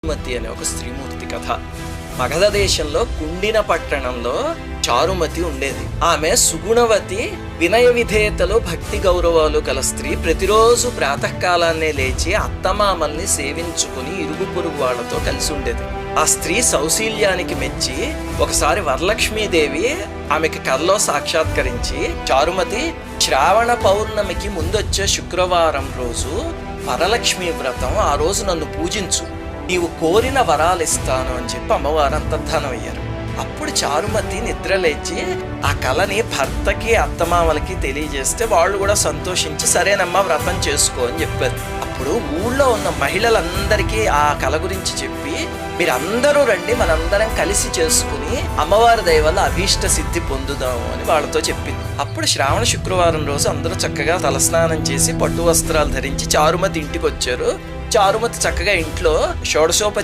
చారుమతి అనే ఒక స్త్రీమూర్తి కథ. మగధ దేశంలో కుండిన పట్టణంలో చారుమతి ఉండేది. ఆమె సుగుణవతి, వినయ విధేయతలు, భక్తి గౌరవాలు కల స్త్రీ. ప్రతిరోజు ప్రాతకాలాన్నే లేచి అత్తమామల్ని సేవించుకుని ఇరుగు పొరుగు వాళ్లతో కలిసి ఉండేది. ఆ స్త్రీ సౌశీల్యానికి మెచ్చి ఒకసారి వరలక్ష్మీదేవి ఆమెకి కల్లో సాక్షాత్కరించి, చారుమతి, శ్రావణ పౌర్ణమికి ముందొచ్చే శుక్రవారం రోజు వరలక్ష్మి వ్రతం, ఆ రోజు నన్ను పూజించు, నీవు కోరిన వరాలు ఇస్తాను అని చెప్పి అమ్మవారు అంతర్ధానం అయ్యారు. అప్పుడు చారుమతి నిద్రలేచి ఆ కళని భర్తకి అత్తమామలకి తెలియజేస్తే వాళ్ళు కూడా సంతోషించి సరేనమ్మా వ్రతం చేసుకో అని చెప్పారు. అప్పుడు ఊళ్ళో ఉన్న మహిళలందరికీ ఆ కళ గురించి చెప్పి, మీరందరూ రండి, మనందరం కలిసి చేసుకుని అమ్మవారి దయ వల్ల అభీష్ట సిద్ధి పొందుదాము అని వాళ్ళతో చెప్పింది. అప్పుడు శ్రావణ శుక్రవారం రోజు అందరూ చక్కగా తలస్నానం చేసి పట్టు వస్త్రాలు ధరించి చారుమతి ఇంటికి వచ్చారు. చారుమతి చక్కగా ఇంట్లో షోడశోపచార